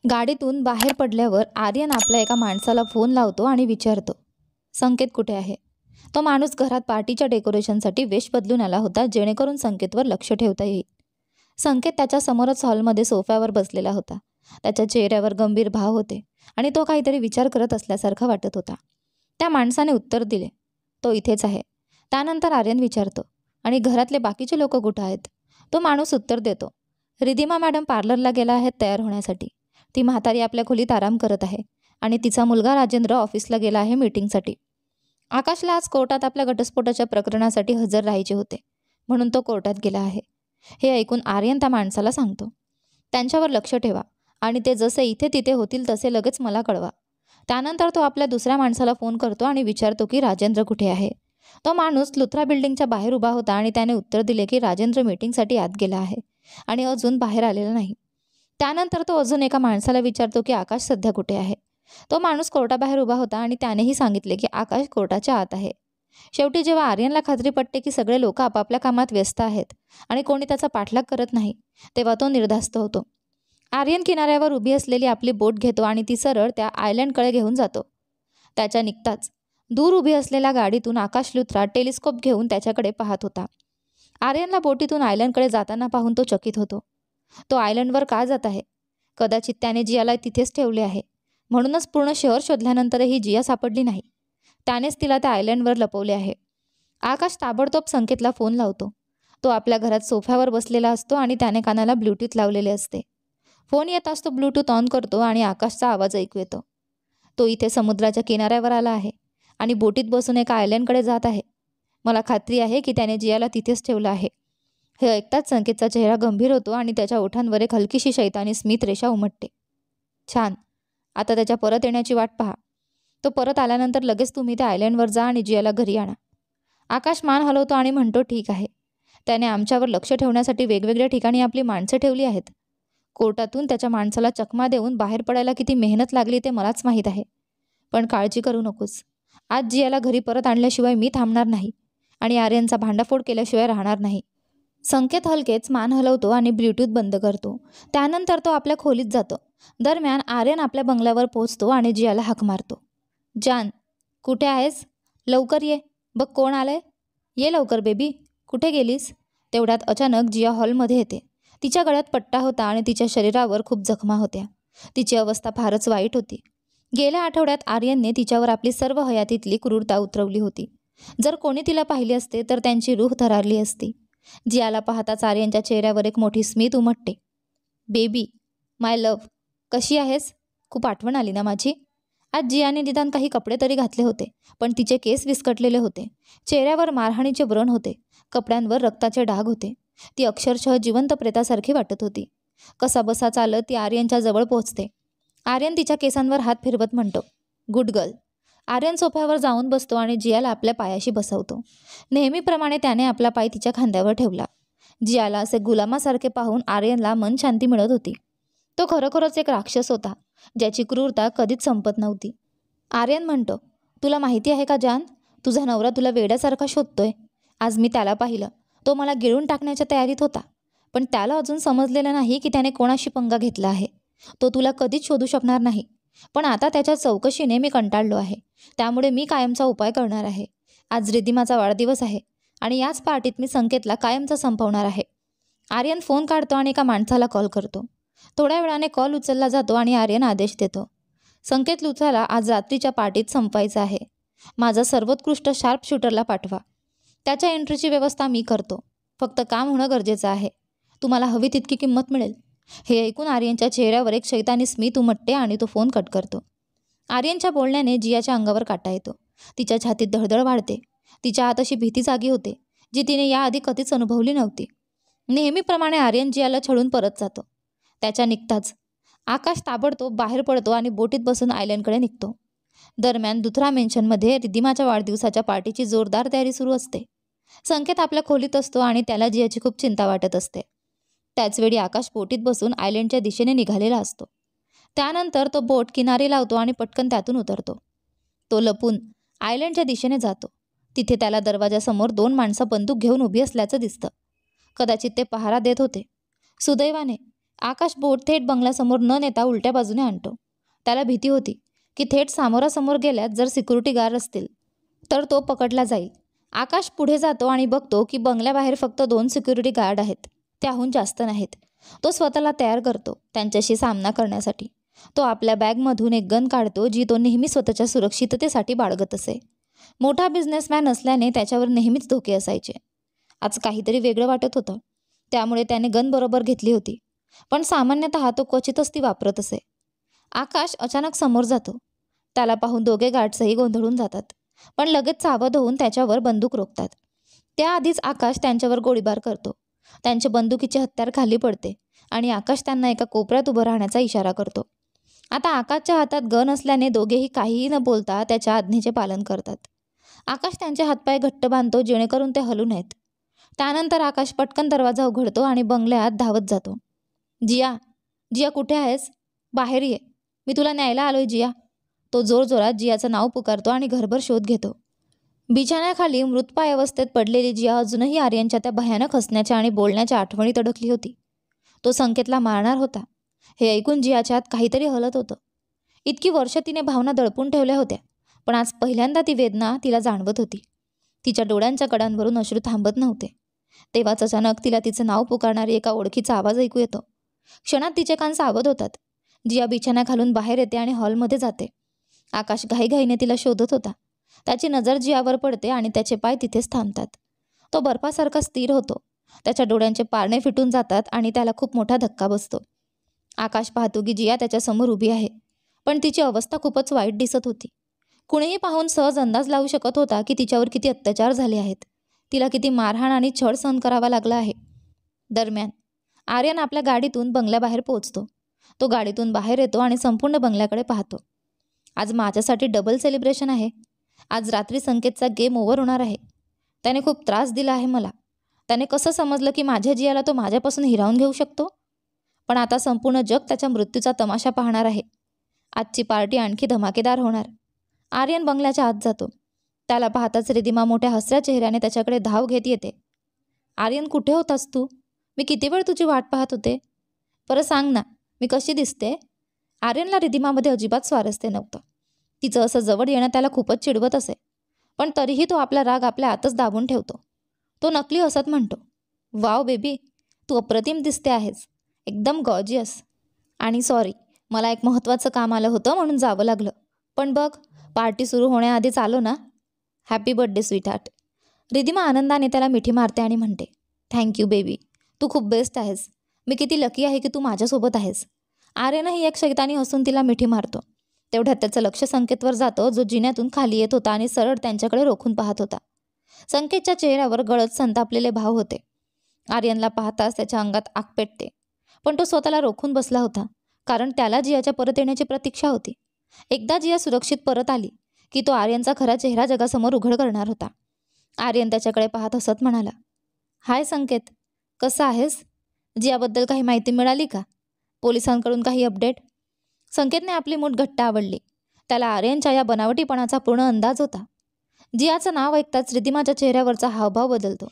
गाडीतून बाहेर पडल्यावर आर्यन आपल्या एका माणसाला फोन लावतो आणि विचारतो, संकेत कुठे आहे? तो माणूस घरात पार्टीच्या डेकोरेशनसाठी वेश बदलून आला होता, जेणेकरून संकेतवर लक्ष ठेवता येईल. संकेत त्याच्या समोरच हॉलमध्ये सोफ्यावर बसलेला होता. त्याच्या चेहऱ्यावर गंभीर भाव होते आणि तो काहीतरी विचार करत असल्यासारखा वाटत होता. त्या माणसाने उत्तर दिले, तो इथेच आहे. त्यानंतर आर्यन विचारतो, आणि घरातले बाकीचे लोक कुठे आहेत? तो माणूस उत्तर देतो, रिधिमा मॅडम पार्लरला गेला आहेत तयार होण्यासाठी. ती म्हातारी आपल्या खोलीत आराम करत आहे आणि तिचा मुलगा राजेंद्र ऑफिसला गेला आहे मीटिंगसाठी. आकाशला आज कोर्टात आपल्या घटस्फोटाच्या प्रकरणासाठी हजर राहायचे होते, म्हणून तो कोर्टात गेला आहे. हे ऐकून आर्यन त्या माणसाला सांगतो, त्यांच्यावर लक्ष ठेवा आणि ते जसे इथे तिथे होतील तसे लगेच मला कळवा. त्यानंतर तो आपल्या दुसऱ्या माणसाला फोन करतो आणि विचारतो की राजेंद्र कुठे आहे. तो माणूस लुथरा बिल्डिंगच्या बाहेर उभा होता आणि त्याने उत्तर दिले की राजेंद्र मीटिंगसाठी आत गेला आहे आणि अजून बाहेर आलेला नाही. त्यानंतर तो अजून एका माणसाला विचारतो की आकाश सध्या कुठे आहे. तो माणूस कोर्टाबाहेर उभा होता आणि त्यानेही सांगितले की आकाश कोर्टाच्या आत आहे. शेवटी जेव्हा आर्यनला खात्री पटते की सगळे लोक आपापल्या कामात व्यस्त आहेत आणि कोणी त्याचा पाठलाग करत नाही, तेव्हा तो निर्धास्त होतो. आर्यन किनाऱ्यावर उभी असलेली आपली बोट घेतो आणि ती सरळ त्या आयलंडकडे घेऊन जातो. त्याच्या निघताच दूर उभी असलेल्या गाडीतून आकाश लुथरा टेलिस्कोप घेऊन त्याच्याकडे पाहत होता. आर्यनला बोटीतून आयलंडकडे जाताना पाहून तो चकित होतो. तो आयलंडवर का जात आहे? कदाचित त्याने जियाला तिथेच ठेवले आहे, म्हणूनच पूर्ण शहर शोधल्यानंतरही जिया सापडली नाही. त्यानेच तिला त्या आयलंडवर लपवले आहे. आकाश ताबडतोब संकेतला फोन लावतो. तो आपल्या घरात सोफ्यावर बसलेला असतो आणि त्याने कानाला ब्लूटूथ लावलेले असते. फोन येताच तो ब्लूटूथ ऑन करतो आणि आकाशचा आवाज ऐकू येतो. तो इथे समुद्राच्या किनाऱ्यावर आला आहे आणि बोटीत बसून एका आयलंडकडे जात आहे. मला खात्री आहे की त्याने जियाला तिथेच ठेवलं आहे. हे ऐकताच संकेतचा चेहरा गंभीर होतो आणि त्याच्या ओठांवर एक हलकीशी शैतानी स्मित रेषा उमटते. छान, आता त्याच्या परत येण्याची वाट पहा. तो परत आल्यानंतर लगेच तुम्ही त्या आयलंडवर जा आणि जियाला घरी आणा. आकाश मान हलवतो आणि म्हणतो, ठीक आहे. त्याने आमच्यावर लक्ष ठेवण्यासाठी वेगवेगळ्या ठिकाणी आपली माणसं ठेवली आहेत. कोर्टातून त्याच्या माणसाला चकमा देऊन बाहेर पडायला किती मेहनत लागली ते मलाच माहीत आहे. पण काळजी करू नकोस. आज जियाला घरी परत आणल्याशिवाय मी थांबणार नाही आणि आर्यनचा भांडाफोड केल्याशिवाय राहणार नाही. संकेत हलकेच मान हलवतो आणि ब्लूटूथ बंद करतो. त्यानंतर तो आपल्या खोलीत जातो. दरम्यान आर्यन आपल्या बंगल्यावर पोहोचतो आणि जियाला हाक मारतो, जान, कुठे आहेस? लवकर ये, बघ कोण आलंय. ये लवकर बेबी, कुठे गेलीस? तेवढ्यात अचानक जिया हॉलमध्ये येते. तिच्या गळ्यात पट्टा होता आणि तिच्या शरीरावर खूप जखमा होत्या. तिची अवस्था फारच वाईट होती. गेल्या आठवड्यात आर्यनने तिच्यावर आपली सर्व हयातीतली क्रूरता उतरवली होती. जर कोणी तिला पाहिले असते तर त्यांची रूह थरारली असती. जियाला पाहताच आर्यनच्या चेहऱ्यावर एक मोठी स्मित उमटते. बेबी, माय लव्ह, कशी आहेस? खूप आठवण आली ना माझी? आज जियाने निदान काही कपडे तरी घातले होते, पण तिचे केस विस्कटलेले होते. चेहऱ्यावर मारहाणीचे व्रण होते. कपड्यांवर रक्ताचे डाग होते. ती अक्षरशः जिवंत प्रेतासारखी वाटत होती. कसाबसा चालत ती आर्यनच्या जवळ पोहोचते. आर्यन तिच्या केसांवर हात फिरवत म्हणतो, गुड गर्ल. आर्यन सोफ्यावर जाऊन बसतो आणि जियाला आपल्या पायाशी बसवतो. नेहमीप्रमाणे त्याने आपला पाय तिच्या खांद्यावर ठेवला. जियाला असे गुलामासारखे पाहून आर्यनला मन शांती मिळत होती. तो खरोखरच एक राक्षस होता, ज्याची क्रूरता कधीच संपत नव्हती. आर्यन म्हणतो, तुला माहिती आहे का जान, तुझा नवरा तुला वेड्यासारखा शोधतोय. आज मी त्याला पाहिलं. तो मला गिळून टाकण्याच्या तयारीत होता, पण त्याला अजून समजलेलं नाही की त्याने कोणाशी पंगा घेतला आहे. तो तुला कधीच शोधू शकणार नाही. पण आता त्याच्या चौकशीने मी कंटाळलो आहे, त्यामुळे मी कायमचा उपाय करणार आहे. आज रिधिमाचा वाढदिवस आहे आणि याच पार्टीत मी संकेतला कायमचा संपवणार आहे. आर्यन फोन काढतो आणि एका माणसाला कॉल करतो. थोड्या वेळाने कॉल उचलला जातो आणि आर्यन आदेश देतो, संकेत लुथराला आज रात्रीच्या पार्टीत संपवायचं आहे. माझा सर्वोत्कृष्ट शार्प शूटरला पाठवा. त्याच्या एंट्रीची व्यवस्था मी करतो. फक्त काम होणं गरजेचं आहे. तुम्हाला हवी तितकी किंमत मिळेल. हे ऐकून आर्यनच्या चेहऱ्यावर एक शैतानी स्मित उमटते आणि तो फोन कट करतो. आर्यनच्या बोलण्याने जियाच्या अंगावर काटा येतो. तिच्या छातीत धडधड वाढते. तिच्या आत अशी भीती जागी होते जी तिने याआधी कधीच अनुभवली नव्हती. नेहमीप्रमाणे आर्यन जियाला छळून परत जातो. त्याच्या निघताच आकाश ताबडतोब बाहेर पडतो आणि बोटीत बसून आयलंडकडे निघतो. दरम्यान दुथरा मेन्शनमध्ये रिधिमाच्या वाढदिवसाच्या पार्टीची जोरदार तयारी सुरू असते. संकेत आपल्या खोलीत असतो आणि त्याला जियाची खूप चिंता वाटत असते. त्याचवेळी आकाश बोटीत बसून आयलंडच्या दिशेने निघालेला असतो. त्यानंतर तो बोट किनारी लावतो आणि पटकन त्यातून उतरतो. तो लपून आयलंडच्या दिशेने जातो. तिथे त्याला दरवाजासमोर 2 माणसं बंदूक घेऊन उभी असल्याचं दिसतं. कदाचित ते पहारा देत होते. सुदैवाने आकाश बोट थेट बंगल्यासमोर न नेता उलट्या बाजूने आणतो. त्याला भीती होती की थेट सामोरासमोर गेल्यात जर सिक्युरिटी गार्ड असतील तर तो पकडला जाईल. आकाश पुढे जातो आणि बघतो की बंगल्याबाहेर फक्त 2 सिक्युरिटी गार्ड आहेत, त्याहून जास्त नाहीत. तो स्वतःला तयार करतो त्यांच्याशी सामना करण्यासाठी. तो आपल्या बॅगमधून एक गन काढतो जी तो नेहमी स्वतःच्या सुरक्षिततेसाठी बाळगत असे. मोठा बिझनेसमॅन असल्याने त्याच्यावर नेहमीच धोके असायचे. आज काहीतरी वेगळं वाटत होतं, त्यामुळे त्याने गन बरोबर घेतली होती. पण सामान्यतः तो क्वचितच ती वापरत असे. आकाश अचानक समोर जातो. त्याला पाहून दोघे गार्ड्सही गोंधळून जातात, पण लगेच सावध होऊन त्याच्यावर बंदूक रोखतात. त्याआधीच आकाश त्यांच्यावर गोळीबार करतो. त्यांच्या बंदुकीचे हत्यार खाली पडते आणि आकाश त्यांना एका कोपऱ्यात उभं राहण्याचा इशारा करतो. आता आकाशच्या हातात गन असल्याने दोघेही काहीही न बोलता त्याच्या आज्ञेचे पालन करतात. आकाश त्यांचे हातपाय घट्ट बांधतो जेणेकरून ते हलू नयेत. त्यानंतर आकाश पटकन दरवाजा उघडतो आणि बंगल्यात धावत जातो. जिया, जिया कुठे आहेस? बाहेर ये, मी तुला न्यायला आलोय जिया. तो जोरजोरात जियाचं नाव पुकारतो आणि घरभर शोध घेतो. बिछाण्याखाली मृतपाय अवस्थेत पडलेली जिया अजूनही आर्यनच्या त्या भयानक हसण्याच्या आणि बोलण्याच्या आठवणीत अडकली होती. तो संकेतला मारणार होता. हे ऐकून जियाच्या आत काहीतरी हलत होतं. इतकी वर्ष तिने भावना दडपून ठेवल्या होत्या, पण आज पहिल्यांदा ती वेदना तिला जाणवत होती. तिच्या डोळ्यांच्या कडांवरून अश्रू थांबत नव्हते. तेव्हाच अचानक तिला तिचं नाव पुकारणारी एका ओळखीचा आवाज ऐकू येतो. क्षणात तिचे कान सावध होतात. जिया बिछाण्याखालून बाहेर येते आणि हॉलमध्ये जाते. आकाश घाईघाईने तिला शोधत होता. त्याची नजर जियावर पडते आणि त्याचे पाय तिथेच थांबतात. तो बर्फासारखा स्थिर होतो. त्याच्या डोळ्यांचे पारणे फिटून जातात आणि त्याला खूप मोठा धक्का बसतो. आकाश पाहतो की जिया त्याच्यासमोर उभी आहे, पण तिची अवस्था खूपच वाईट दिसत होती. कुणीही पाहून सहज अंदाज लावू शकत होता की तिच्यावर किती अत्याचार झाले आहेत, तिला किती मारहाण आणि छळ सहन करावा लागला आहे. दरम्यान आर्यन आपल्या गाडीतून बंगल्याबाहेर पोहोचतो. तो गाडीतून बाहेर येतो आणि संपूर्ण बंगल्याकडे पाहतो. आज माझ्यासाठी डबल सेलिब्रेशन आहे. आज रात्री संकेतचा गेम ओव्हर होणार आहे. त्याने खूप त्रास दिला आहे मला. त्याने कसं समजलं की माझ्या जियाला तो माझ्यापासून हिरावून घेऊ शकतो? पण आता संपूर्ण जग त्याच्या मृत्यूचा तमाशा पाहणार आहे. आजची पार्टी आणखी धमाकेदार होणार. आर्यन बंगल्याच्या आत जातो. त्याला पाहताच रिधिमा मोठ्या हसऱ्या चेहऱ्याने त्याच्याकडे धाव घेत येते. आर्यन, कुठे होतास तू? मी किती वेळ तुझी वाट पाहत होते. बरं सांग ना, मी कशी दिसते? आर्यनला रिधिमामध्ये अजिबात स्वारस्य नव्हतं. तिचं असं जवळ येणं त्याला खूपच चिडवत असे, पण तरीही तो आपला राग आपल्या आतच दाबून ठेवतो. तो नकली हसत म्हणतो, वाव बेबी, तू अप्रतिम दिसते आहेस, एकदम गॉर्जियस. आणि सॉरी, मला एक महत्त्वाचं काम आलं होतं म्हणून जावं लागलं. पण बघ, पार्टी सुरू होण्याआधीच आलो ना. Happy birthday sweetheart. रिधिमा आनंदाने त्याला मिठी मारते आणि म्हणते, थँक्यू बेबी, तू खूप बेस्ट आहेस. मी किती लकी आहे की तू माझ्यासोबत आहेस. आर्यनही एक शैतानी हसून तिला मिठी मारतो. तेवढ्यात त्याचं लक्ष संकेतवर जातं, जो जिन्यातून खाली येत होता आणि सरळ त्यांच्याकडे रोखून पाहत होता. संकेतच्या चेहऱ्यावर गळत संतापलेले भाव होते. आर्यनला पाहताच त्याच्या अंगात आग पेटते, पण तो स्वतःला रोखून बसला होता, कारण त्याला जियाच्या परत येण्याची प्रतीक्षा होती. एकदा जिया सुरक्षित परत आली की तो आर्यनचा खरा चेहरा जगासमोर उघड करणार होता. आर्यन त्याच्याकडे पाहत हसत म्हणाला, हाय संकेत, कसा आहेस? जियाबद्दल काही माहिती मिळाली का? पोलिसांकडून काही अपडेट? संकेतने आपली मूठ घट्ट आवडली. त्याला आर्यनच्या या बनावटीपणाचा पूर्ण अंदाज होता. जियाचं नाव ऐकताच रिधिमाच्या चेहऱ्यावरचा हावभाव बदलतो.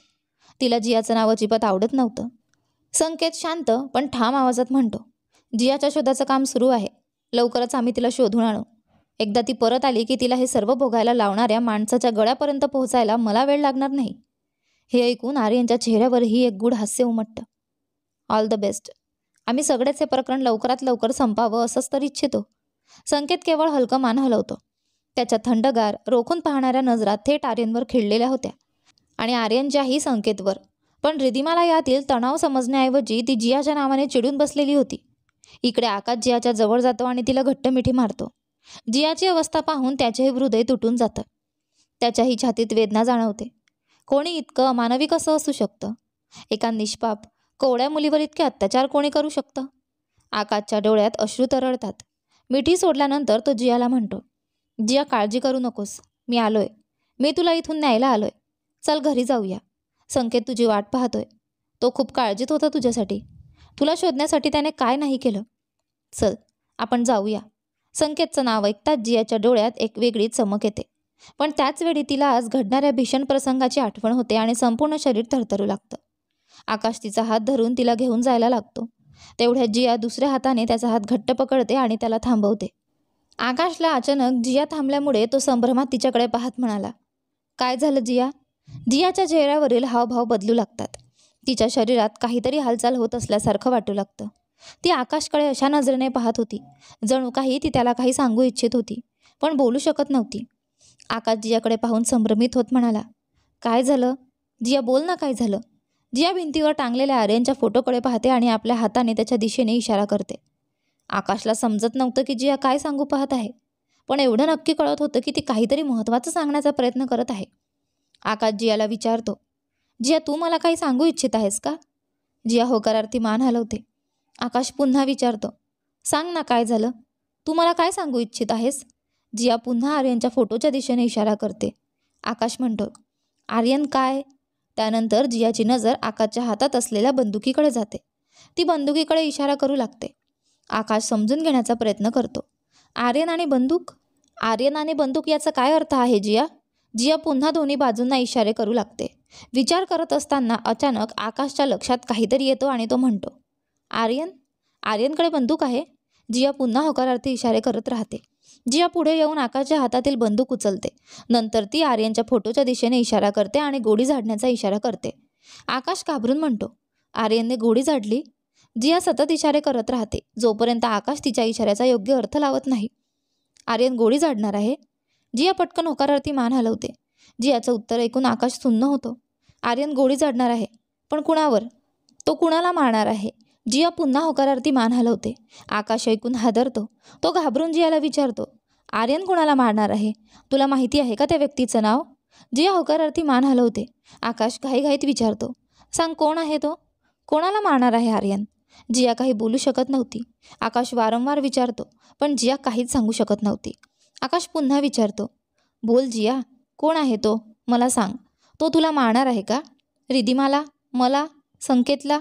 तिला जियाचं नाव अजिबात आवडत नव्हतं. संकेत शांत पण ठाम आवाजात म्हणतो, जियाच्या शोधाचं काम सुरू आहे. लवकरच आम्ही तिला शोधून आणू. एकदा ती परत आली की तिला हे सर्व भोगायला लावणाऱ्या माणसाच्या गळ्यापर्यंत पोहोचायला मला वेळ लागणार नाही. हे ऐकून आर्यनच्या चेहऱ्यावरही एक गूढ हास्य उमटतं. All the best. आम्ही सगळेच हे प्रकरण लवकरात लवकर संपावं असंच तर इच्छितो. संकेत केवळ हलकं मान हलवतो. त्याच्या थंडगार, रोखून पाहणाऱ्या नजरा थेट आर्यनवर खिळलेल्या होत्या आणि आर्यनच्याही संकेतवर. पण रिधिमाला यातील तणाव समजण्याऐवजी ती जियाच्या नावाने चिडून बसलेली होती. इकडे आकाश जियाच्या जवळ जातो आणि तिला घट्ट मिठी मारतो. जियाची अवस्था पाहून त्याचेही हृदय तुटून जातं. त्याच्याही छातीत वेदना जाणवते. कोणी इतकं अमानवी कसं असू शकतं? एका निष्पाप, कोवळ्या मुलीवर इतके अत्याचार कोणी करू शकतं? आकाशच्या डोळ्यात अश्रू तरळतात. मिठी सोडल्यानंतर तो जियाला म्हणतो, जिया, काळजी करू नकोस, मी आलोय. मी तुला इथून न्यायला आलोय. चल घरी जाऊया. संकेत तुझी वाट पाहतोय. तो खूप काळजीत होता तुझ्यासाठी. तुला शोधण्यासाठी त्याने काय नाही केलं. चल, आपण जाऊया. संकेतचं नाव ऐकताच जियाच्या डोळ्यात एक वेगळी चमक येते. पण त्याचवेळी तिला आज घडणाऱ्या भीषण प्रसंगाची आठवण होते आणि संपूर्ण शरीर थरथरू लागतं. आकाश तिचा हात धरून तिला घेऊन जायला लागतो. तेवढ्यात जिया दुसऱ्या हाताने त्याचा हात घट्ट पकडते आणि त्याला थांबवते. आकाशला अचानक जिया थांबल्यामुळे तो संभ्रमात तिच्याकडे पाहत म्हणाला, काय झालं जिया? जियाच्या चेहऱ्यावरील हावभाव बदलू लागतात. तिच्या शरीरात काहीतरी हालचाल होत असल्यासारखं वाटू लागतं. ती आकाशकडे अशा नजरेने पाहत होती जणू काही ती त्याला काही सांगू इच्छित होती, पण बोलू शकत नव्हती. आकाश जियाकडे पाहून संभ्रमित होत म्हणाला, काय झालं? जिया बोल ना, काय झालं? जिया भिंतीवर टांगलेल्या आर्यनच्या फोटोकडे पाहते आणि आपल्या हाताने त्याच्या दिशेने इशारा करते. आकाशला समजत नव्हतं की जिया काय सांगू पाहत आहे, पण एवढं नक्की कळत होतं की ती काहीतरी महत्त्वाचं सांगण्याचा प्रयत्न करत आहे. आकाश जियाला विचारतो, जिया तू मला काही सांगू इच्छित आहेस का? जिया होकारार्थी मान हलवते. आकाश पुन्हा विचारतो, सांग ना काय झालं? तू मला काय सांगू इच्छित आहेस? जिया पुन्हा आर्यनच्या फोटोच्या दिशेने इशारा करते. आकाश म्हणतो, आर्यन काय? त्यानंतर जियाची नजर आकाशच्या हातात असलेल्या बंदुकीकडे जाते. ती बंदुकीकडे इशारा करू लागते. आकाश समजून घेण्याचा प्रयत्न करतो. आर्यन आणि बंदूक? आर्यन आणि बंदूक याचा काय अर्थ आहे जिया? जिया पुन्हा दोन्ही बाजूंना इशारे करू लागते. विचार करत असताना अचानक आकाशच्या लक्षात काहीतरी येतो आणि तो म्हणतो, आर्यन? आर्यनकडे बंदूक आहे? जिया पुन्हा होकारार्थी इशारे करत राहते. जिया पुढे येऊन आकाशच्या हातातील बंदूक उचलते. नंतर ती आर्यनच्या फोटोच्या दिशेने इशारा करते आणि गोळी झाडण्याचा इशारा करते. आकाश घाबरून म्हणतो, आर्यनने गोळी झाडली? जिया सतत इशारे करत राहते जोपर्यंत आकाश तिच्या इशाऱ्याचा योग्य अर्थ लावत नाही. आर्यन गोळी झाडणार आहे? जिया पटकन होकारार्थी मान हलवते. जियाचं उत्तर ऐकून आकाश सुन्न होतो. आर्यन गोळी झाडणार आहे, पण कुणावर? तो कुणाला मारणार आहे? जिया पुन्हा होकारार्थी मान हलवते. आकाश ऐकून हादरतो. तो घाबरून जियाला विचारतो, आर्यन कुणाला मारणार आहे? तुला माहिती आहे का त्या व्यक्तीचं नाव? जिया होकारार्थी मान हलवते. आकाश घाईघाईत विचारतो, सांग कोण आहे तो? कोणाला मारणार आहे आर्यन? जिया काही बोलू शकत नव्हती. आकाश वारंवार विचारतो, पण जिया काहीच सांगू शकत नव्हती. आकाश पुन्हा विचारतो, बोल जिया, कोण आहे तो? मला सांग. तो तुला मारणार आहे का? रिधिमाला? मला? संकेतला?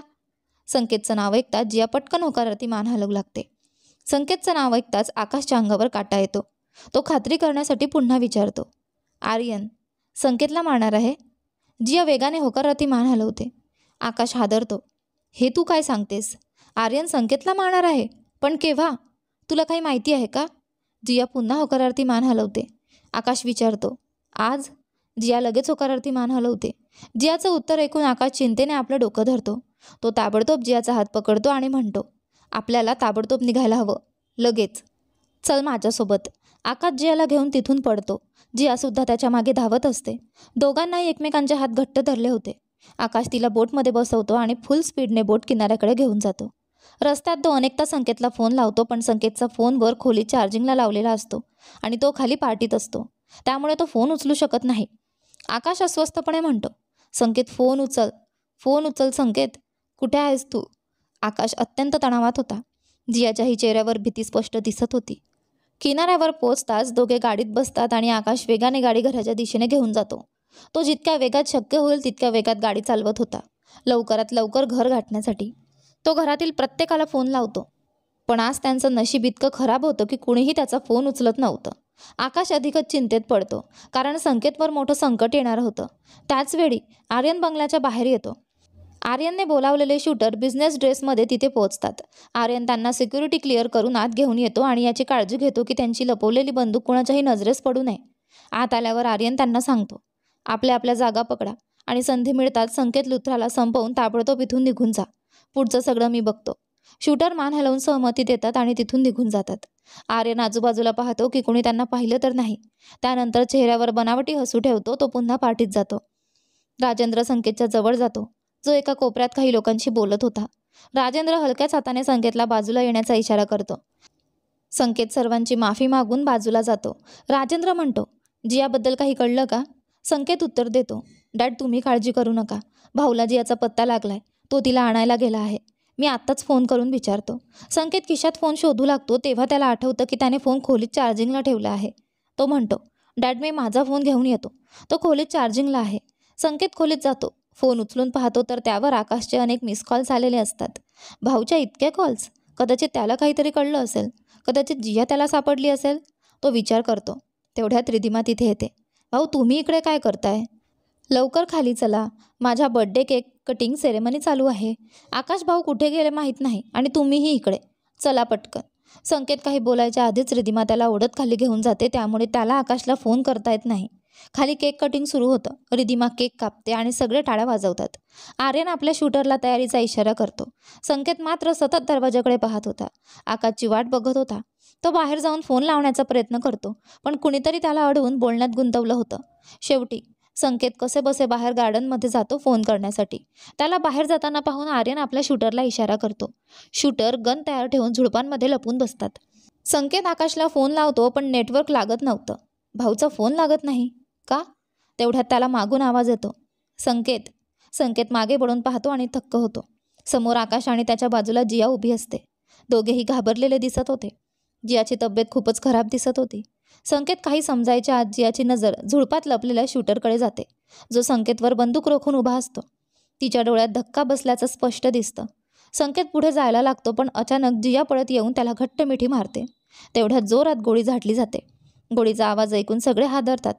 संकेतचं नाव ऐकताच जिया पटकन होकारार्थी मान हलवू लागते. संकेतचं नाव ऐकताच आकाशच्या अंगावर काटा येतो. तो खात्री करण्यासाठी पुन्हा विचारतो, आर्यन संकेतला मारणार आहे? जिया वेगाने होकारार्थी मान हलवते. आकाश हादरतो. हे तू काय सांगतेस? आर्यन संकेतला मारणार आहे? पण केव्हा? तुला काही माहिती आहे का? जिया पुन्हा होकारार्थी मान हलवते. आकाश विचारतो, आज? जिया लगेच होकारार्थी मान हलवते. जियाचं उत्तर ऐकून आकाश चिंतेने आपलं डोकं धरतो. तो ताबडतोब जियाचा हात पकडतो आणि म्हणतो, आपल्याला ताबडतोब निघायला हवं, लगेच. चल माझ्यासोबत. आकाश जियाला घेऊन तिथून पडतो. जियासुद्धा त्याच्या मागे धावत असते. दोघांनाही एकमेकांचे हात घट्ट धरले होते. आकाश तिला बोटमध्ये बसवतो आणि फुल स्पीडने बोट किनाऱ्याकडे घेऊन जातो. रस्त्यात तो अनेकदा संकेतला फोन लावतो, पण संकेतचा फोनवर खोलीत चार्जिंगला लावलेला असतो आणि तो खाली पार्टीत असतो. त्यामुळे तो फोन उचलू शकत नाही. आकाश अस्वस्थपणे म्हणतो, संकेत फोन उचल, फोन उचल संकेत, कुठे आहेस तू? आकाश अत्यंत तणावात होता. जियाच्याही चेहऱ्यावर भीती स्पष्ट दिसत होती. किनाऱ्यावर पोहोचताच दोघे गाडीत बसतात आणि आकाश वेगाने गाडी घराच्या दिशेने घेऊन जातो. तो जितक्या वेगात शक्य होईल तितक्या वेगात गाडी चालवत होता, लवकरात लवकर घर गाठण्यासाठी. तो घरातील प्रत्येकाला फोन लावतो, पण आज त्यांचं नशीब इतकं खराब होतं की कुणीही त्याचा फोन उचलत नव्हतं. आकाश अधिकच चिंतेत पडतो, कारण संकेतवर मोठं संकट येणार होतं. त्याचवेळी आर्यन बंगल्याच्या बाहेर येतो. आर्यनने बोलावलेले शूटर बिझनेस ड्रेसमध्ये तिथे पोहोचतात. आर्यन त्यांना सिक्युरिटी क्लिअर करून आत घेऊन येतो आणि याची काळजी घेतो की त्यांची लपवलेली बंदूक कुणाच्याही नजरेस पडू नये. आत आल्यावर आर्यन त्यांना सांगतो, आपल्या आपल्या जागा पकडा आणि संधी मिळताच संकेत लुथराला संपवून ताबडतोब इथून निघून जा. पुढचं सगळं मी बघतो. शूटर मान हलवून सहमती देतात आणि तिथून निघून जातात. आर्यन आजूबाजूला पाहतो की कुणी त्यांना पाहिलं तर नाही. त्यानंतर चेहऱ्यावर बनावटी हसू ठेवतो. तो पुन्हा पार्टीत जातो. राजेंद्र संकेतच्या जवळ जातो, जो एका कोपऱ्यात काही लोकांशी बोलत होता. राजेंद्र हलक्याच हाताने संकेतला बाजूला येण्याचा इशारा करतो. संकेत सर्वांची माफी मागून बाजूला जातो. राजेंद्र म्हणतो, जियाबद्दल काही कळलं का? संकेत उत्तर देतो, डॅड तुम्ही काळजी करू नका. भाऊला जियाचा पत्ता लागलाय. तो तिला आणायला गेला आहे. मी आत्ताच फोन करून विचारतो. संकेत खिशात फोन शोधू लागतो तेव्हा त्याला आठवतं की त्याने फोन खोलीत चार्जिंगला ठेवला आहे. तो म्हणतो, डॅड मी माझा फोन घेऊन येतो. तो खोलीत चार्जिंगला आहे. संकेत खोलीत जातो. फोन उचलून पाहतो तर त्यावर आकाशचे अनेक मिस कॉल्स आलेले असतात. भाऊच्या इतक्या कॉल्स? कदाचित त्याला काहीतरी कळलं असेल. कदाचित जिया त्याला सापडली असेल. तो विचार करतो. तेवढ्यात रिधिमा तिथे येते. भाऊ तुम्ही इकडे काय करताय? लवकर खाली चला, माझ्या बर्थडे केक कटिंग सेरेमनी चालू आहे. आकाश भाऊ कुठे गेले माहीत नाही आणि तुम्हीही इकडे. चला पटकन. संकेत काही बोलायच्या आधीच रिधिमा त्याला ओढत खाली घेऊन जाते, त्यामुळे त्याला आकाशला फोन करता येत नाही. खाली केक कटिंग सुरू होतं. रिधिमा केक कापते आणि सगळे टाळ्या वाजवतात. आर्यन आपल्या शूटरला तयारीचा इशारा करतो. संकेत मात्र सतत दरवाजाकडे पाहत होता. आकाशची वाट बघत होता. तो बाहेर जाऊन फोन लावण्याचा प्रयत्न करतो, पण कुणीतरी त्याला अडवून बोलण्यात गुंतवलं होतं. शेवटी संकेत कसेबसे बाहेर गार्डनमध्ये जातो फोन करण्यासाठी. त्याला बाहेर जाताना पाहून आर्यन आपल्या शूटरला इशारा करतो. शूटर गन तयार ठेवून झुडपांमध्ये लपून बसतात. संकेत आकाशला फोन लावतो, पण नेटवर्क लागत नव्हतं. भाऊचा फोन लागत नाही का? तेवढ्यात त्याला मागून आवाज येतो. संकेत. संकेत मागे वळून पाहतो आणि थक्क होतो. समोर आकाश आणि त्याच्या बाजूला जिया उभी असते. दोघेही घाबरलेले दिसत होते. जियाची तब्येत खूपच खराब दिसत होती. संकेत काही समजायच्या आत जियाची नजर झुडपात लपलेल्या शूटरकडे जाते, जो संकेतवर बंदूक रोखून उभा असतो. तिच्या डोळ्यात धक्का बसल्याचं स्पष्ट दिसतं. संकेत पुढे जायला लागतो, पण अचानक जिया पळत येऊन त्याला घट्ट मिठी मारते. तेवढ्यात जोरात गोळी झाडली जाते. गोळीचा आवाज ऐकून सगळे हादरतात.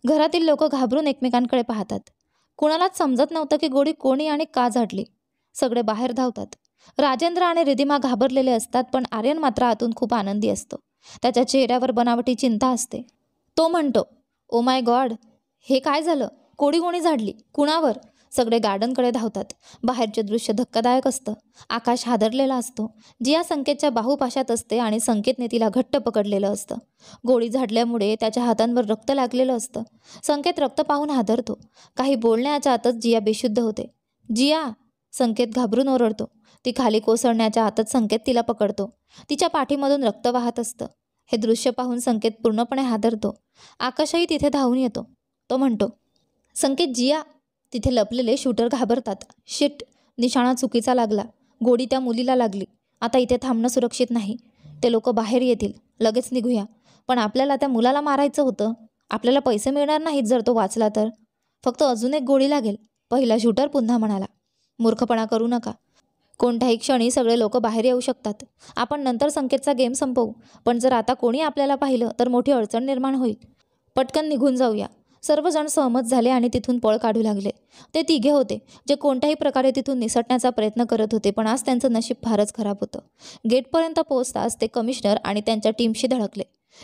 घरातील लोक घाबरून एकमेकांकडे पाहतात. कुणालाच समजत नव्हतं की गोळी कोणी आणि का झाडली. सगळे बाहेर धावतात. राजेंद्र आणि रिधिमा घाबरलेले असतात, पण आर्यन मात्र आतून खूप आनंदी असतो. त्याच्या चेहऱ्यावर बनावटी चिंता असते. तो म्हणतो, ओ माय गॉड, हे काय झालं? कोणी झाडली? कुणावर? सगळे गार्डनकडे धावतात. बाहेरचे दृश्य धक्कादायक असतं. आकाश हादरलेला असतो. जिया संकेतच्या बाहुपाशात असते आणि संकेतने तिला घट्ट पकडलेलं असतं. गोळी झाडल्यामुळे त्याच्या हातांवर रक्त लागलेलं असतं. संकेत रक्त पाहून हादरतो. काही बोलण्याच्या आतच जिया बेशुद्ध होते. जिया! संकेत घाबरून ओरडतो. ती खाली कोसळण्याच्या आतच संकेत तिला पकडतो. तिच्या पाठीमधून रक्त वाहत असतं. हे दृश्य पाहून संकेत पूर्णपणे हादरतो. आकाशही तिथे धावून येतो. तो म्हणतो, संकेत, जिया! तिथे लपलेले शूटर घाबरतात. शिट, निशाणा चुकीचा लागला. गोळी त्या मुलीला लागली. आता इथे थांबणं सुरक्षित नाही. ते लोक बाहेर येतील. लगेच निघूया. पण आपल्याला त्या मुलाला मारायचं होतं. आपल्याला पैसे मिळणार नाहीत जर तो वाचला तर. फक्त अजून एक गोळी लागेल. पहिला शूटर पुन्हा म्हणाला. मूर्खपणा करू नका. कोणत्याही क्षणी सगळे लोक बाहेर येऊ शकतात. आपण नंतर संकेतचा गेम संपवू, पण जर आता कोणी आपल्याला पाहिलं तर मोठी अडचण निर्माण होईल. पटकन निघून जाऊया. सर्वजण सहमत झाले आणि तिथून पळ काढू लागले. ते तिघे होते जे कोणत्याही प्रकारे तिथून निसटण्याचा प्रयत्न करत होते, पण आज त्यांचं नशीब फारच खराब होतं. गेटपर्यंत पोहोचताच ते कमिशनर आणि त्यांच्या टीमशी धडकले.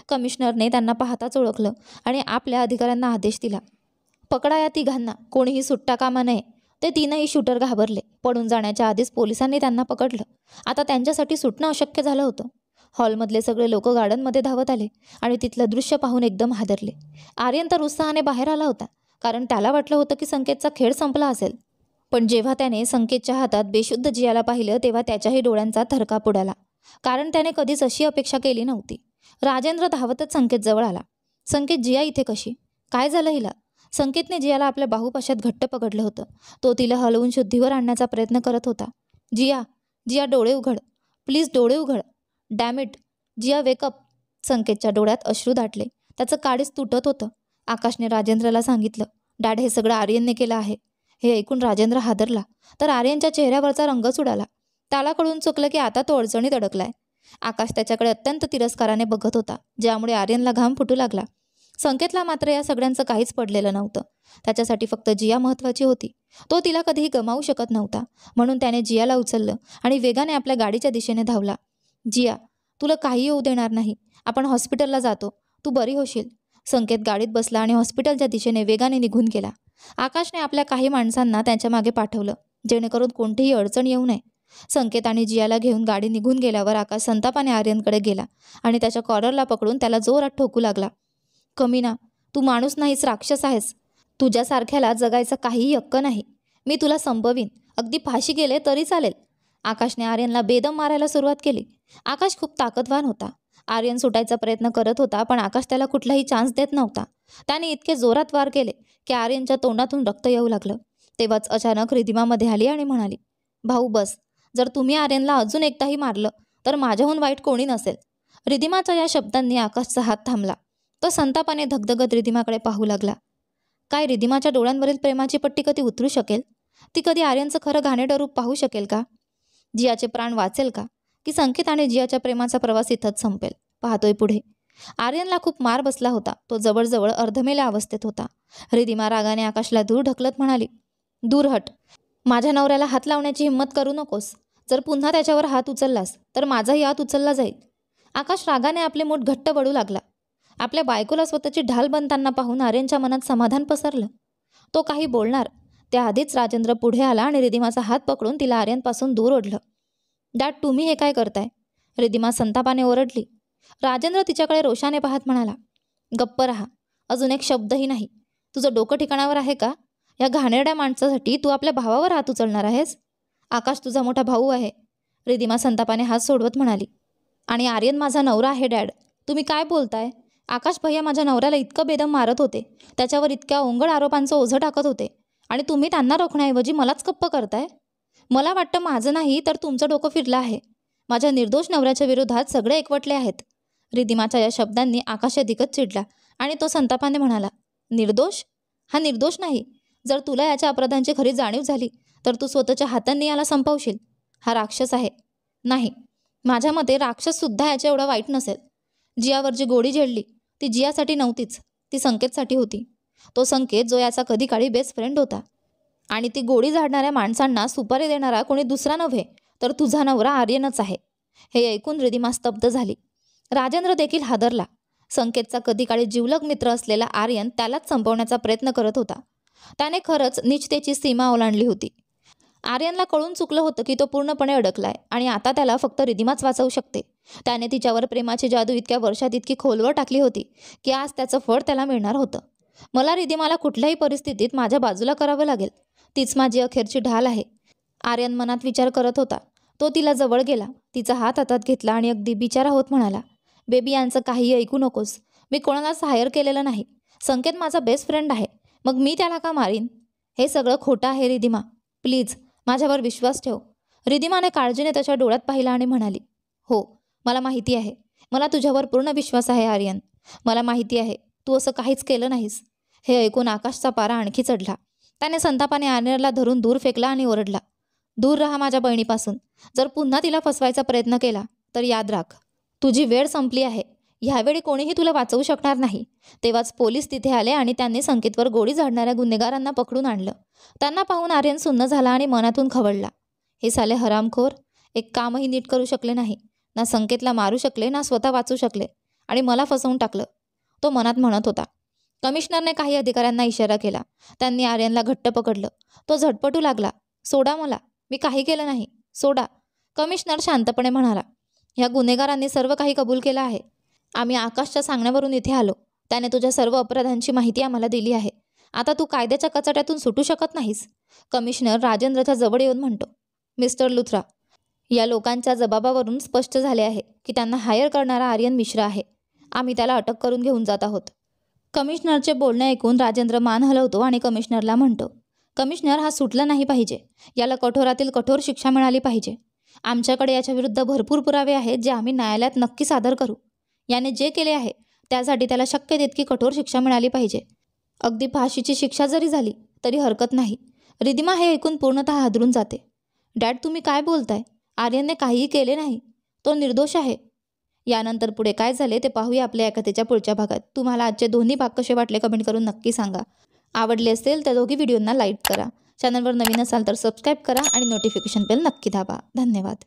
कमिशनरने त्यांना पाहताच ओळखलं आणि आपल्या अधिकाऱ्यांना आदेश दिला, पकडा या तिघांना. कोणीही सुट्टा कामा नये. ते तीनही शूटर घाबरले. पडून जाण्याच्या आधीच पोलिसांनी त्यांना पकडलं. आता त्यांच्यासाठी सुटणं अशक्य झालं होतं. हॉलमधले सगळे लोक गार्डनमध्ये धावत आले आणि तिथलं दृश्य पाहून एकदम हादरले. आर्यन तर उत्साहाने बाहेर आला होता, कारण त्याला वाटलं होतं की संकेतचा खेळ संपला असेल. पण जेव्हा त्याने संकेतच्या हातात बेशुद्ध जियाला पाहिलं, तेव्हा त्याच्याही डोळ्यांचा थरकाप उडाला, कारण त्याने कधीच अशी अपेक्षा केली नव्हती. राजेंद्र धावतच संकेतजवळ आला. संकेत, जिया इथे कशी? काय झालं हिला? संकेतने जियाला आपल्या बाहुपाशात घट्ट पकडलं होतं. तो तिला हलवून शुद्धीवर आणण्याचा प्रयत्न करत होता. जिया, जिया, डोळे उघड. प्लीज डोळे उघड. डॅमिट, जिया, वेकअप. संकेतच्या डोळ्यात अश्रू दाटले. त्याचं काळीज तुटत होतं. आकाशने राजेंद्रला सांगितलं, डॅड, हे सगळं आर्यनने केलं आहे. हे ऐकून राजेंद्र हादरला, तर आर्यनच्या चेहऱ्यावरचा रंगच उडाला. त्याला कळून चुकलं की आता तो अडचणीत अडकलाय. आकाश त्याच्याकडे अत्यंत तिरस्काराने बघत होता, ज्यामुळे आर्यनला घाम फुटू लागला. संकेतला मात्र या सगळ्यांचं काहीच पडलेलं नव्हतं. त्याच्यासाठी फक्त जिया महत्त्वाची होती. तो तिला कधीही गमावू शकत नव्हता. म्हणून त्याने जियाला उचललं आणि वेगाने आपल्या गाडीच्या दिशेने धावला. जिया, तुला काही होऊ देणार नाही. आपण हॉस्पिटलला जातो. तू बरी होशील. संकेत गाडीत बसला आणि हॉस्पिटलच्या दिशेने वेगाने निघून गेला. आकाशने आपल्या काही माणसांना त्यांच्या मागे पाठवलं, जेणेकरून कोणतीही अडचण येऊ नये. संकेत आणि जियाला घेऊन गाडी निघून गेल्यावर आकाश संतापाने आर्यनकडे गेला आणि त्याच्या कॉलरला पकडून त्याला जोरात ठोकू लागला. कमीना, तू माणूस नाहीस, राक्षस आहेस. तुझ्यासारख्याला जगायचा काहीही हक्क नाही. मी तुला संपवीन. अगदी फाशी गेले तरी चालेल. आकाशने आर्यनला बेदम मारायला सुरुवात केली. आकाश खूप ताकदवान होता. आर्यन सुटायचा प्रयत्न करत होता, पण आकाश त्याला कुठलाही चान्स देत नव्हता. त्याने इतके जोरात वार केले की आर्यनच्या तोंडातून रक्त येऊ लागलं. तेव्हाच अचानक रिधिमा मध्ये आली आणि म्हणाली, भाऊ बस. जर तुम्ही आर्यनला अजून एकदाही मारलं तर माझ्याहून वाईट कोणी नसेल. रिधिमाच्या या शब्दांनी आकाशचा हात थांबला. तो संतापाने धगधगत रिधिमाकडे पाहू लागला. काय रिधिमाच्या डोळ्यांवरील प्रेमाची पट्टी कधी उतरू शकेल? ती कधी आर्यनचं खरं घाणेरडं रूप पाहू शकेल का? जियाचे प्राण वाचेल का? की संकेत आणि जियाच्या प्रेमाचा प्रवास इथंच संपेल? पाहतोय पुढे. आर्यनला खूप मार बसला होता. तो जवळजवळ अर्धमेल्या अवस्थेत होता. रिधिमा रागाने आकाशला दूर ढकलत म्हणाली, दूर हट. माझ्या नवऱ्याला हात लावण्याची हिंमत करू नकोस. जर पुन्हा त्याच्यावर हात उचललास तर माझाही हात उचलला जाईल. आकाश रागाने आपले मूठ घट्ट वळू लागला. आपल्या बायकोला स्वतःची ढाल बनताना पाहून आर्यनच्या मनात समाधान पसरलं. तो काही बोलणार त्याआधीच राजेंद्र पुढे आला आणि रिधिमाचा हात पकडून तिला आर्यनपासून दूर ओढलं. डॅड, तुम्ही हे काय करताय? रिधिमा संतापाने ओरडली. राजेंद्र तिच्याकडे रोषाने पाहत म्हणाला, गप्प रहा. अजून एक शब्दही नाही. तुझं डोकं ठिकाणावर आहे का? या घाणेरड्या माणसासाठी तू आपल्या भावावर हात उचलणार आहेस? आकाश तुझा मोठा भाऊ आहे. रिधिमा संतापाने हात सोडवत म्हणाली. आणि आर्यन माझा नवरा आहे डॅड. तुम्ही काय बोलताय? आकाश भैया माझ्या नवऱ्याला इतकं बेदम मारत होते. त्याच्यावर इतक्या ओंगळ आरोपांचं ओझं टाकत होते आणि तुम्ही त्यांना रोखण्याऐवजी मलाच कप्प करताय. मला वाटतं माझं नाही तर तुमचं डोकं फिरलं आहे. माझ्या निर्दोष नवऱ्याच्या विरोधात सगळे एकवटले आहेत. रिधिमाच्या या शब्दांनी आकाश अधिकच चिडला आणि तो संतापाने म्हणाला, निर्दोष? हा निर्दोष नाही. जर तुला याच्या अपराधांची खरी जाणीव झाली तर तू स्वतःच्या हातांनी याला संपवशील. हा राक्षस आहे. नाही, माझ्या मते राक्षससुद्धा याच्या एवढा वाईट नसेल. जियावर जी गोळी झेडली ती जियासाठी नव्हतीच, ती संकेतसाठी होती. तो संकेत जो याचा कधी काळी बेस्ट फ्रेंड होता. आणि ती गोळी झाडणाऱ्या माणसांना सुपारी देणारा कोणी दुसरा नव्हे तर तुझा नवरा आर्यनच आहे. हे ऐकून रिधिमा स्तब्ध झाली. राजेंद्र देखील हादरला. संकेतचा कधी काळी जिवलग मित्र असलेला आर्यन त्यालाच संपवण्याचा प्रयत्न करत होता. त्याने खरंच नीचतेची सीमा ओलांडली होती. आर्यनला कळून चुकलं होतं की तो पूर्णपणे अडकलाय आणि आता त्याला फक्त रिधिमाच वाचवू शकते. त्याने तिच्यावर प्रेमाची जादू इतक्या वर्षात इतकी खोलवर टाकली होती की आज त्याचं फळ त्याला मिळणार होतं. मला रिधिमाला कुठल्याही परिस्थितीत माझ्या बाजूला करावं लागेल. तीच माझी अखेरची ढाल आहे. आर्यन मनात विचार करत होता. तो तिला जवळ गेला, तिचा हात हातात घेतला आणि अगदी बिचारा होत म्हणाला, बेबी, यांचं काही ऐकू नकोस. मी कोणालाच हायर केलेलं नाही. संकेत माझा बेस्ट फ्रेंड आहे. मग मी त्याला का मारीन? हे सगळं खोटं आहे रिधिमा. प्लीज माझ्यावर विश्वास ठेव. रिधिमाने काळजीने त्याच्या डोळ्यात पाहिला आणि म्हणाली, हो, मला माहिती आहे. मला तुझ्यावर पूर्ण विश्वास आहे आर्यन. मला माहिती आहे तू असं काहीच केलं नाहीस. हे ऐकून आकाशचा पारा आणखी चढला. त्याने संतापाने आर्यनला धरून दूर फेकला आणि ओरडला, दूर राहा माझ्या बहिणीपासून. जर पुन्हा तिला फसवायचा प्रयत्न केला तर याद राख, तुझी वेळ संपली आहे. ह्यावेळी कोणीही तुला वाचवू शकणार नाही. तेव्हाच पोलीस तिथे आले आणि त्यांनी संकेतवर गोळी झाडणाऱ्या गुन्हेगारांना पकडून आणलं. त्यांना पाहून आर्यन सुन्न झाला आणि मनातून खवळला. हे साले हरामखोर एक कामही नीट करू शकले नाही. ना संकेतला मारू शकले, ना स्वतः वाचू शकले आणि मला फसवून टाकलं, तो मनात म्हणत होता. कमिशनरने काही अधिकाऱ्यांना इशारा केला. त्यांनी आर्यनला घट्ट पकडलं. तो झटपटू लागला. सोडा मला, मी काही केलं नाही, सोडा. कमिशनर शांतपणे म्हणाला, ह्या गुन्हेगारांनी सर्व काही कबूल केलं आहे. आम्ही आकाशच्या सांगण्यावरून इथे आलो. त्याने तुझ्या सर्व अपराधांची माहिती आम्हाला दिली आहे. आता तू कायद्याच्या कचाट्यातून सुटू शकत नाहीस. कमिशनर राजेंद्रच्या जवळ येऊन म्हणतो, मिस्टर लुथरा, या लोकांच्या जबाबावरून स्पष्ट झाले आहे की त्यांना हायर करणारा आर्यन मिश्रा आहे. आम्ही त्याला अटक करून घेऊन जात आहोत. कमिशनरचे बोलणे ऐकून राजेंद्र मान हलवतो आणि कमिशनरला म्हणतो, कमिशनर, हा सुटला नाही पाहिजे. याला कठोरातील कठोर शिक्षा मिळाली पाहिजे. आमच्याकडे याच्या विरुद्ध भरपूर पुरावे आहेत जे आम्ही न्यायालयात नक्की सादर करू. याने जे केले आहे त्यासाठी त्याला शक्य तितकी कठोर शिक्षा मिळाली पाहिजे. अगदी फाशीची शिक्षा जरी झाली तरी हरकत नाही. रिधिमा हे ऐकून पूर्णतः हादरून जाते. डॅड, तुम्ही काय बोलताय? आर्यनने काहीही केले नाही. तो निर्दोष आहे. यानंतर पुढे काय झाले ते पाहूया आपल्या या कथेच्या पुढच्या भागात. तुम्हाला आजचे दोन्ही भाग कसे वाटले कमेंट करून नक्की सांगा. आवडले असेल तर दोघी व्हिडिओंना लाईक करा. चॅनलवर नवीन असाल तर सबस्क्राईब करा आणि नोटिफिकेशन बेल नक्की दाबा. धन्यवाद.